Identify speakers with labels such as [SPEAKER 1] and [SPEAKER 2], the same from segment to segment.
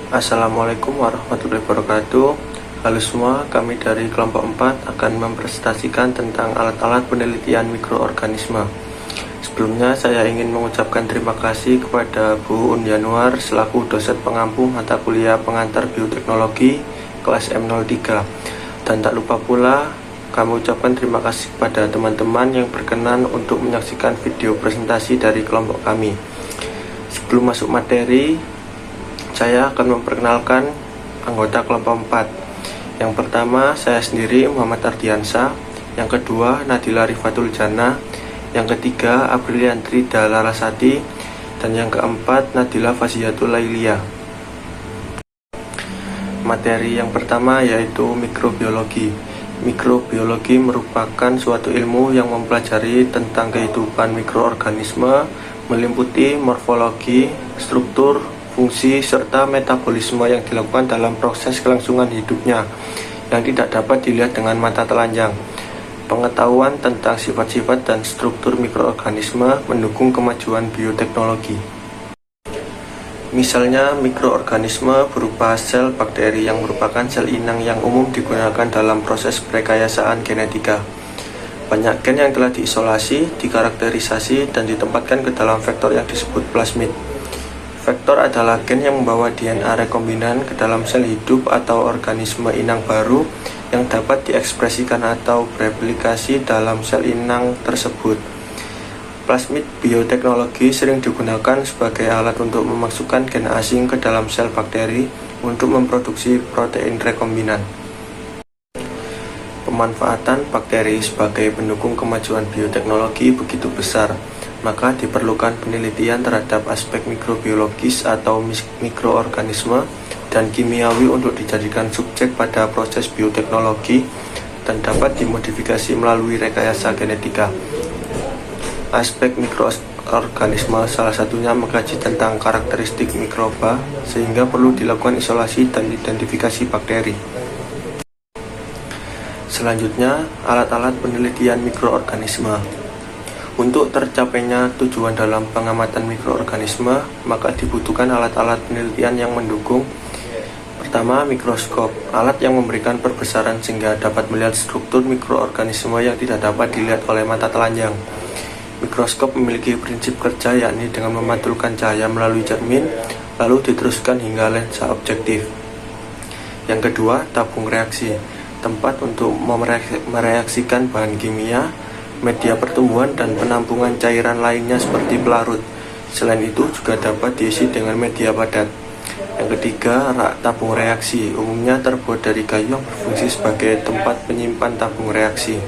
[SPEAKER 1] Assalamualaikum warahmatullahi wabarakatuh. Halo semua, kami dari kelompok 4 akan mempresentasikan tentang alat-alat penelitian mikroorganisme. Sebelumnya saya ingin mengucapkan terima kasih kepada Bu Un Yanuar selaku dosen pengampu mata kuliah pengantar bioteknologi kelas M03. Dan tak lupa pula kami ucapkan terima kasih kepada teman-teman yang berkenan untuk menyaksikan video presentasi dari kelompok kami. Sebelum masuk materi, saya akan memperkenalkan anggota kelompok 4. Yang pertama, saya sendiri Muhammad Ardiansa. Yang kedua, Nadila Rifatul Jana. Yang ketiga, Apriliantri Dalarasati. Dan yang keempat, Nadila Faziatul Lailia. Materi yang pertama yaitu mikrobiologi. Mikrobiologi merupakan suatu ilmu yang mempelajari tentang kehidupan mikroorganisme, meliputi morfologi, struktur, fungsi, serta metabolisme yang dilakukan dalam proses kelangsungan hidupnya yang tidak dapat dilihat dengan mata telanjang. Pengetahuan tentang sifat-sifat dan struktur mikroorganisme mendukung kemajuan bioteknologi. Misalnya, mikroorganisme berupa sel bakteri yang merupakan sel inang yang umum digunakan dalam proses perekayasaan genetika. Banyak gen yang telah diisolasi, dikarakterisasi, dan ditempatkan ke dalam vektor yang disebut plasmid. Vektor adalah gen yang membawa DNA rekombinan ke dalam sel hidup atau organisme inang baru yang dapat diekspresikan atau bereplikasi dalam sel inang tersebut. Plasmid bioteknologi sering digunakan sebagai alat untuk memasukkan gen asing ke dalam sel bakteri untuk memproduksi protein rekombinan. Pemanfaatan bakteri sebagai pendukung kemajuan bioteknologi begitu besar, maka diperlukan penelitian terhadap aspek mikrobiologis atau mikroorganisme dan kimiawi untuk dijadikan subjek pada proses bioteknologi dan dapat dimodifikasi melalui rekayasa genetika. Aspek mikroorganisme salah satunya mengkaji tentang karakteristik mikroba sehingga perlu dilakukan isolasi dan identifikasi bakteri. Selanjutnya, alat-alat penelitian mikroorganisme. Untuk tercapainya tujuan dalam pengamatan mikroorganisme, maka dibutuhkan alat-alat penelitian yang mendukung. Pertama, mikroskop, alat yang memberikan perbesaran sehingga dapat melihat struktur mikroorganisme yang tidak dapat dilihat oleh mata telanjang. Mikroskop memiliki prinsip kerja yakni dengan memantulkan cahaya melalui cermin, lalu diteruskan hingga lensa objektif. Yang kedua, tabung reaksi, tempat untuk mereaksikan bahan kimia, media pertumbuhan, dan penampungan cairan lainnya seperti pelarut. Selain itu juga dapat diisi dengan media padat. Yang ketiga, rak tabung reaksi, umumnya terbuat dari kayu yang berfungsi sebagai tempat penyimpan tabung reaksi.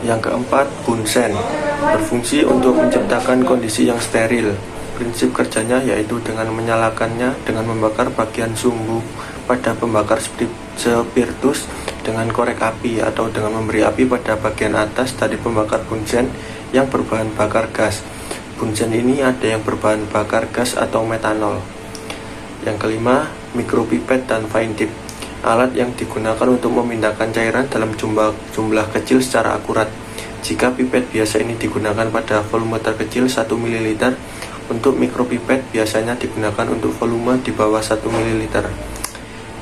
[SPEAKER 1] Yang keempat, bunsen, berfungsi untuk menciptakan kondisi yang steril. Prinsip kerjanya yaitu dengan menyalakannya dengan membakar bagian sumbu pada pembakar spiritus dengan korek api atau dengan memberi api pada bagian atas dari pembakar bunsen yang berbahan bakar gas. Bunsen ini ada yang berbahan bakar gas atau metanol. Yang kelima, mikropipet dan fine tip, alat yang digunakan untuk memindahkan cairan dalam jumlah kecil secara akurat. Jika pipet biasa ini digunakan pada volume terkecil 1 ml, untuk mikropipet biasanya digunakan untuk volume di bawah 1 ml.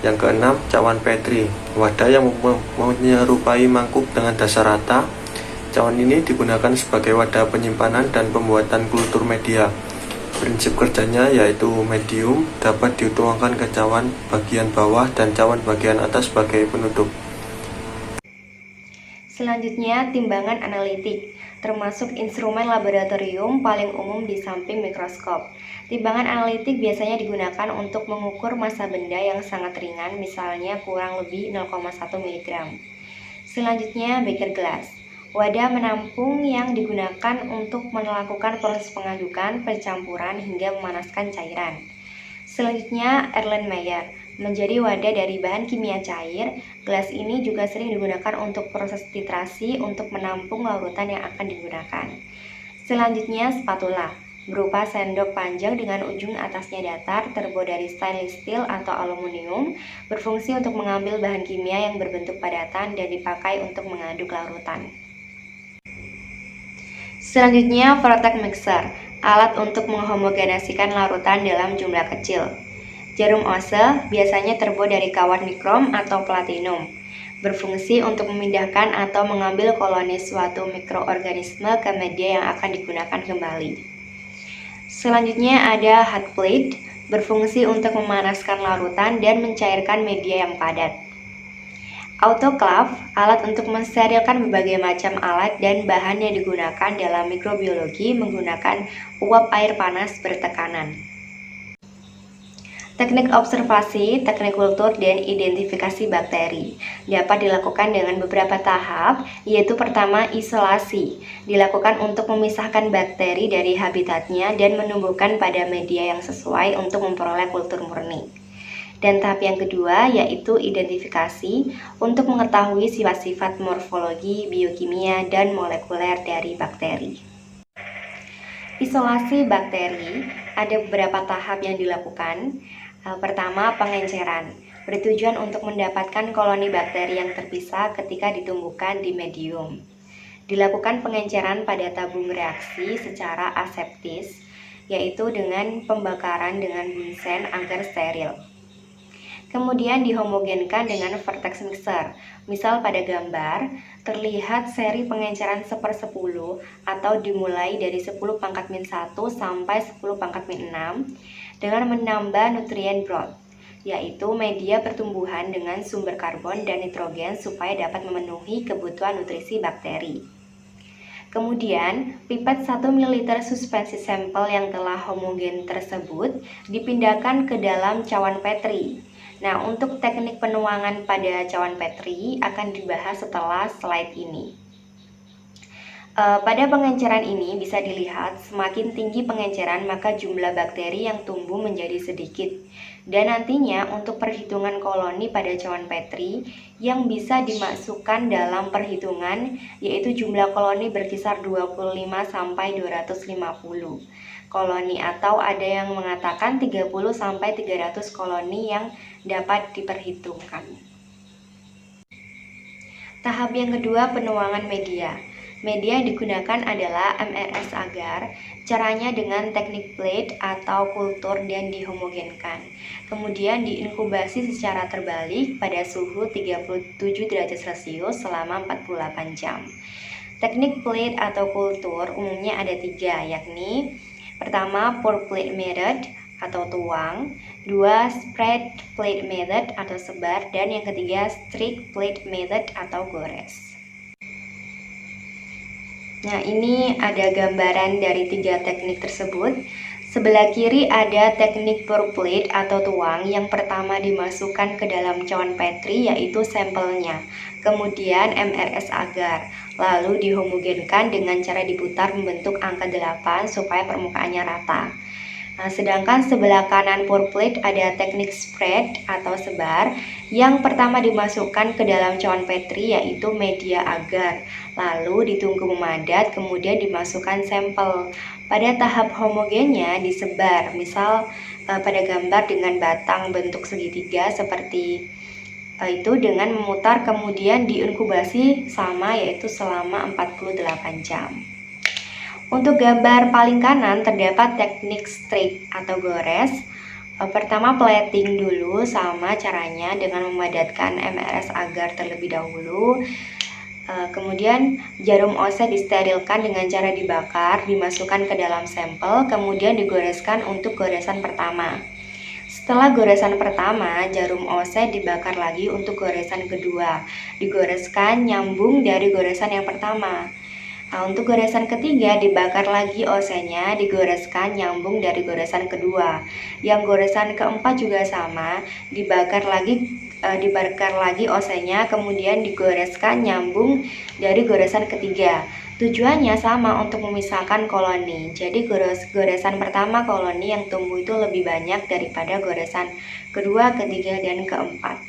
[SPEAKER 1] Yang keenam, cawan Petri, wadah yang menyerupai mangkuk dengan dasar rata. Cawan ini digunakan sebagai wadah penyimpanan dan pembuatan kultur media. Prinsip kerjanya yaitu medium dapat dituangkan ke cawan bagian bawah dan cawan bagian atas sebagai penutup.
[SPEAKER 2] Selanjutnya, timbangan analitik, termasuk instrumen laboratorium paling umum di samping mikroskop. Timbangan analitik biasanya digunakan untuk mengukur massa benda yang sangat ringan, misalnya kurang lebih 0,1 mg. Selanjutnya, beker gelas, wadah menampung yang digunakan untuk melakukan proses pengadukan, pencampuran, hingga memanaskan cairan. Selanjutnya, Erlenmeyer, menjadi wadah dari bahan kimia cair. Gelas ini juga sering digunakan untuk proses titrasi untuk menampung larutan yang akan digunakan. Selanjutnya, spatula, berupa sendok panjang dengan ujung atasnya datar, terbuat dari stainless steel atau aluminium, berfungsi untuk mengambil bahan kimia yang berbentuk padatan dan dipakai untuk mengaduk larutan. Selanjutnya, Vortex mixer, alat untuk menghomogenasikan larutan dalam jumlah kecil. Jarum Ose biasanya terbuat dari kawat nikrom atau platinum, berfungsi untuk memindahkan atau mengambil koloni suatu mikroorganisme ke media yang akan digunakan kembali. Selanjutnya ada hot plate, berfungsi untuk memanaskan larutan dan mencairkan media yang padat. Autoclave, alat untuk mensterilkan berbagai macam alat dan bahan yang digunakan dalam mikrobiologi menggunakan uap air panas bertekanan. Teknik observasi, teknik kultur, dan identifikasi bakteri dapat dilakukan dengan beberapa tahap, yaitu pertama isolasi, dilakukan untuk memisahkan bakteri dari habitatnya dan menumbuhkan pada media yang sesuai untuk memperoleh kultur murni. Dan tahap yang kedua yaitu identifikasi untuk mengetahui sifat-sifat morfologi, biokimia, dan molekuler dari bakteri. Isolasi bakteri ada beberapa tahap yang dilakukan. Pertama, pengenceran, bertujuan untuk mendapatkan koloni bakteri yang terpisah ketika ditumbuhkan di medium. Dilakukan pengenceran pada tabung reaksi secara aseptis, yaitu dengan pembakaran dengan bunsen agar steril. Kemudian dihomogenkan dengan vertex mixer. Misal pada gambar, terlihat seri pengenceran 1/10 atau dimulai dari 10⁻⁻1 sampai 10⁻⁻6 dengan menambah nutrien broth, yaitu media pertumbuhan dengan sumber karbon dan nitrogen supaya dapat memenuhi kebutuhan nutrisi bakteri. Kemudian, pipet 1 ml suspensi sampel yang telah homogen tersebut dipindahkan ke dalam cawan Petri. Nah, untuk teknik penuangan pada cawan Petri akan dibahas setelah slide ini. Pada pengenceran ini bisa dilihat semakin tinggi pengenceran maka jumlah bakteri yang tumbuh menjadi sedikit. Dan nantinya untuk perhitungan koloni pada cawan Petri yang bisa dimasukkan dalam perhitungan yaitu jumlah koloni berkisar 25 sampai 250 koloni atau ada yang mengatakan 30 sampai 300 koloni yang dapat diperhitungkan. Tahap yang kedua, penuangan media. Media yang digunakan adalah MRS agar, caranya dengan teknik plate atau kultur dan dihomogenkan. Kemudian diinkubasi secara terbalik pada suhu 37 derajat Celcius selama 48 jam. Teknik plate atau kultur umumnya ada 3, yakni pertama pour plate method atau tuang, 2 spread plate method atau sebar, dan yang ketiga strict plate method atau gores. Nah, ini ada gambaran dari 3 teknik tersebut. Sebelah kiri ada teknik pour plate atau tuang. Yang pertama dimasukkan ke dalam cawan Petri yaitu sampelnya. Kemudian MRS agar, lalu dihomogenkan dengan cara diputar membentuk angka 8 supaya permukaannya rata. Nah, sedangkan sebelah kanan pour plate ada teknik spread atau sebar. Yang pertama dimasukkan ke dalam cawan Petri yaitu media agar, lalu ditunggu memadat, kemudian dimasukkan sampel. Pada tahap homogennya disebar, misal pada gambar dengan batang bentuk segitiga seperti itu dengan memutar, kemudian diinkubasi sama yaitu selama 48 jam. Untuk gambar paling kanan terdapat teknik strict atau gores. Pertama plating dulu, sama caranya dengan memadatkan MRS agar terlebih dahulu. Kemudian jarum Ose disterilkan dengan cara dibakar, dimasukkan ke dalam sampel, kemudian digoreskan untuk goresan pertama. Setelah goresan pertama, jarum Ose dibakar lagi untuk goresan kedua, digoreskan nyambung dari goresan yang pertama. Nah, untuk goresan ketiga dibakar lagi osenya, digoreskan nyambung dari goresan kedua. Yang goresan keempat juga sama, dibakar lagi osenya, kemudian digoreskan nyambung dari goresan ketiga. Tujuannya sama, untuk memisahkan koloni. Jadi goresan pertama koloni yang tumbuh itu lebih banyak daripada goresan kedua, ketiga, dan keempat.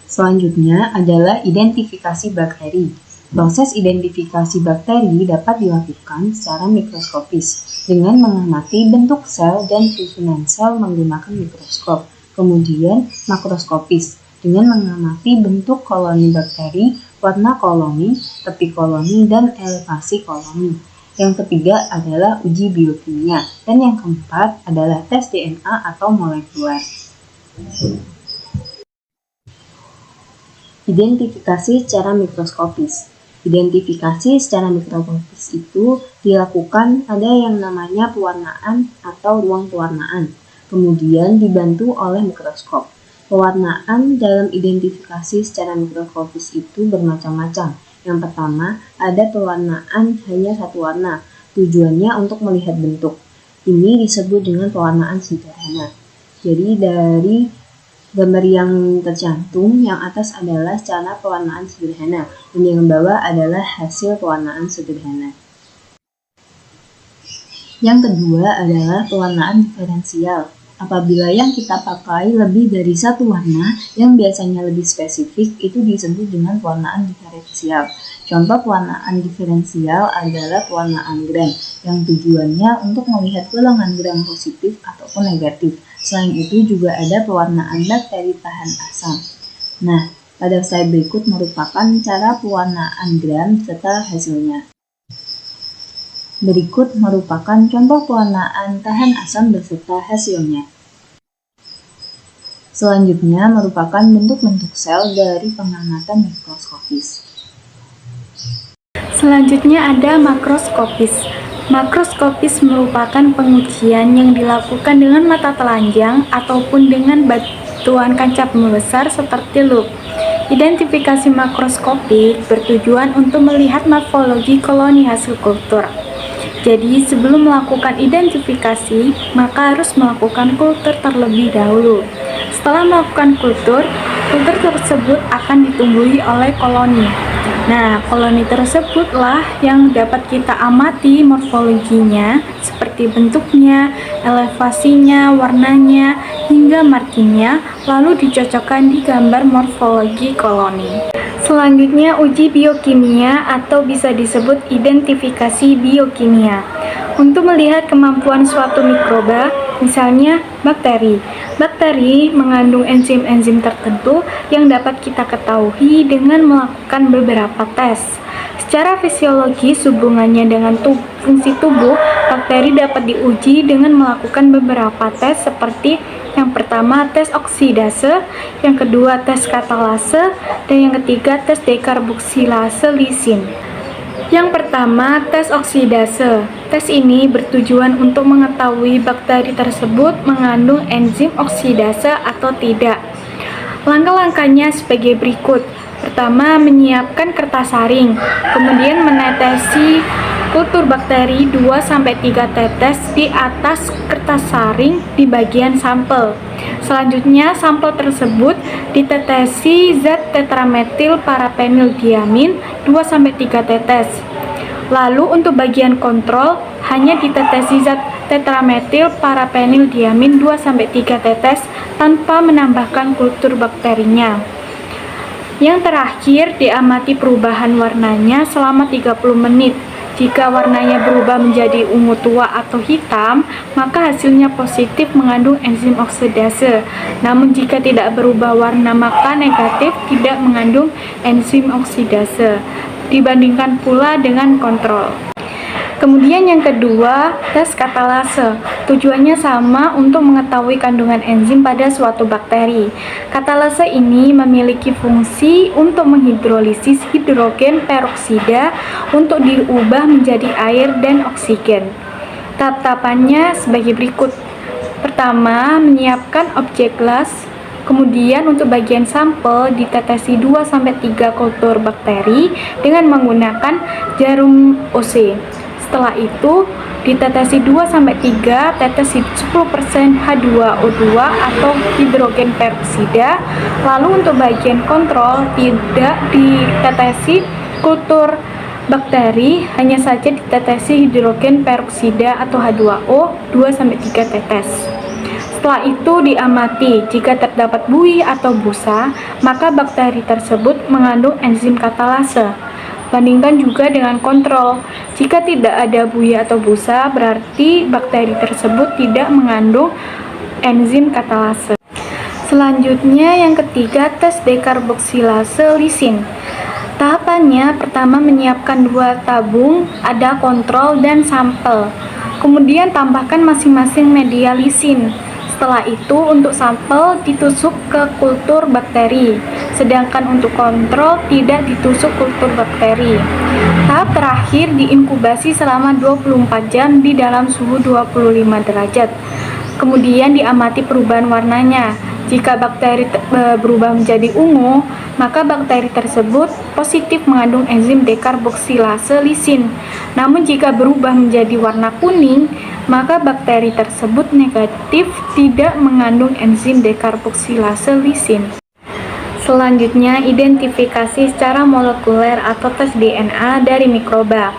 [SPEAKER 3] Selanjutnya adalah identifikasi bakteri. Proses identifikasi bakteri dapat dilakukan secara mikroskopis dengan mengamati bentuk sel dan susunan sel menggunakan mikroskop. Kemudian makroskopis dengan mengamati bentuk koloni bakteri, warna koloni, tepi koloni, dan elevasi koloni. Yang ketiga adalah uji biokimia. Dan yang keempat adalah tes DNA atau molekuler. Identifikasi secara mikroskopis. Identifikasi secara mikroskopis itu dilakukan pada yang namanya pewarnaan atau ruang pewarnaan, kemudian dibantu oleh mikroskop. Pewarnaan dalam identifikasi secara mikroskopis itu bermacam-macam. Yang pertama, ada pewarnaan hanya satu warna, tujuannya untuk melihat bentuk. Ini disebut dengan pewarnaan sederhana. Jadi dari gambar yang tercantum, yang atas adalah cara pewarnaan sederhana, dan yang bawah adalah hasil pewarnaan sederhana. Yang kedua adalah pewarnaan diferensial. Apabila yang kita pakai lebih dari satu warna yang biasanya lebih spesifik, itu disebut dengan pewarnaan diferensial. Contoh pewarnaan diferensial adalah pewarnaan gram, yang tujuannya untuk melihat golongan gram positif ataupun negatif. Selain itu juga ada pewarnaan bakteri tahan asam. Nah, pada slide berikut merupakan cara pewarnaan gram serta hasilnya. Berikut merupakan contoh pewarnaan tahan asam beserta hasilnya. Selanjutnya merupakan bentuk-bentuk sel dari pengamatan mikroskopis.
[SPEAKER 4] Selanjutnya ada makroskopis. Makroskopis merupakan pengujian yang dilakukan dengan mata telanjang ataupun dengan bantuan kaca pembesar seperti lup. Identifikasi makroskopik bertujuan untuk melihat morfologi koloni hasil kultur. Jadi sebelum melakukan identifikasi, maka harus melakukan kultur terlebih dahulu. Setelah melakukan kultur tersebut akan ditumbuhi oleh koloni. Nah, koloni tersebutlah yang dapat kita amati morfologinya, seperti bentuknya, elevasinya, warnanya, hingga markingnya, lalu dicocokkan di gambar morfologi koloni. Selanjutnya, uji biokimia atau bisa disebut identifikasi biokimia. Untuk melihat kemampuan suatu mikroba, misalnya bakteri. Bakteri mengandung enzim-enzim tertentu yang dapat kita ketahui dengan melakukan beberapa tes. Secara fisiologis, hubungannya dengan fungsi tubuh, bakteri dapat diuji dengan melakukan beberapa tes seperti yang pertama tes oksidase, yang kedua tes katalase, dan yang ketiga tes dekarboksilase lisin. Yang pertama, tes oksidase. Tes ini bertujuan untuk mengetahui bakteri tersebut mengandung enzim oksidase atau tidak. Langkah-langkahnya sebagai berikut. Pertama, menyiapkan kertas saring, kemudian menetesi kultur bakteri 2-3 tetes di atas kertas saring di bagian sampel. Selanjutnya, sampel tersebut ditetesi zat tetrametil parapenildiamin 2-3 tetes. Lalu untuk bagian kontrol, hanya ditetesi zat tetrametil parapenildiamin 2-3 tetes tanpa menambahkan kultur bakterinya. Yang terakhir, diamati perubahan warnanya selama 30 menit. Jika warnanya berubah menjadi ungu tua atau hitam, maka hasilnya positif mengandung enzim oksidase. Namun jika tidak berubah warna, maka negatif, tidak mengandung enzim oksidase. Dibandingkan pula dengan kontrol. Kemudian yang kedua, tes katalase. Tujuannya sama untuk mengetahui kandungan enzim pada suatu bakteri. Katalase ini memiliki fungsi untuk menghidrolisis hidrogen peroksida untuk diubah menjadi air dan oksigen. Tahap-tahapannya sebagai berikut. Pertama, menyiapkan objek gelas. Kemudian untuk bagian sampel ditetesi 2-3 kultur bakteri dengan menggunakan jarum OC. Setelah itu ditetesi 2-3 tetes 10% H2O2 atau hidrogen peroksida. Lalu untuk bagian kontrol tidak ditetesi kultur bakteri, hanya saja ditetesi hidrogen peroksida atau H2O 2-3 tetes. Setelah itu diamati, jika terdapat buih atau busa, maka bakteri tersebut mengandung enzim katalase. Bandingkan juga dengan kontrol. Jika tidak ada buih atau busa, berarti bakteri tersebut tidak mengandung enzim katalase. Selanjutnya yang ketiga, tes dekarboksilase lisin. Tahapannya, pertama menyiapkan 2 tabung, ada kontrol dan sampel. Kemudian tambahkan masing-masing media lisin. Setelah itu, untuk sampel ditusuk ke kultur bakteri, sedangkan untuk kontrol tidak ditusuk kultur bakteri. Tahap terakhir diinkubasi selama 24 jam di dalam suhu 25 derajat. Kemudian diamati perubahan warnanya. Jika bakteri berubah menjadi ungu, maka bakteri tersebut positif mengandung enzim dekarboksilase lisin. Namun jika berubah menjadi warna kuning, maka bakteri tersebut negatif, tidak mengandung enzim dekarboksilase lisin. Selanjutnya, identifikasi secara molekuler atau tes DNA dari mikroba.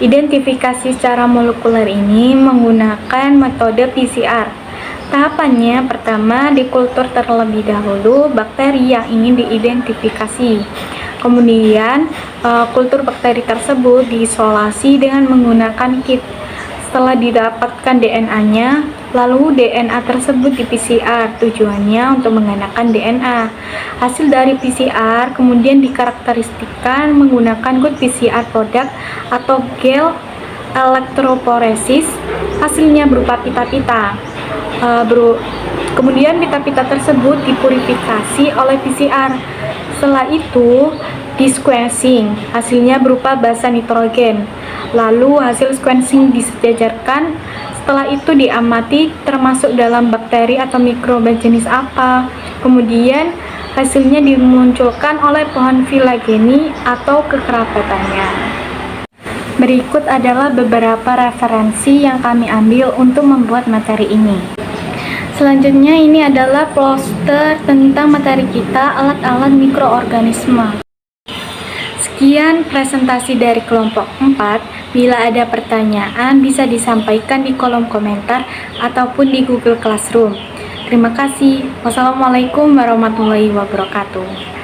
[SPEAKER 4] Identifikasi secara molekuler ini menggunakan metode PCR. Tahapannya, pertama dikultur terlebih dahulu bakteri yang ingin diidentifikasi. Kemudian, kultur bakteri tersebut diisolasi dengan menggunakan kit. Setelah didapatkan DNA-nya, lalu DNA tersebut di PCR, tujuannya untuk menggunakan DNA. Hasil dari PCR kemudian dikarakteristikkan menggunakan good PCR product atau gel elektroporesis, hasilnya berupa pita-pita. Kemudian pita-pita tersebut dipurifikasi oleh PCR. Setelah itu di sequencing, hasilnya berupa basa nitrogen. Lalu hasil sequencing disejajarkan. Setelah itu diamati termasuk dalam bakteri atau mikroba jenis apa. Kemudian hasilnya dimunculkan oleh pohon filageni atau kekerapatannya. Berikut adalah beberapa referensi yang kami ambil untuk membuat materi ini. Selanjutnya ini adalah poster tentang materi kita, alat-alat mikroorganisme. Sekian presentasi dari kelompok 4. Bila ada pertanyaan bisa disampaikan di kolom komentar ataupun di Google Classroom. Terima kasih. Wassalamualaikum warahmatullahi wabarakatuh.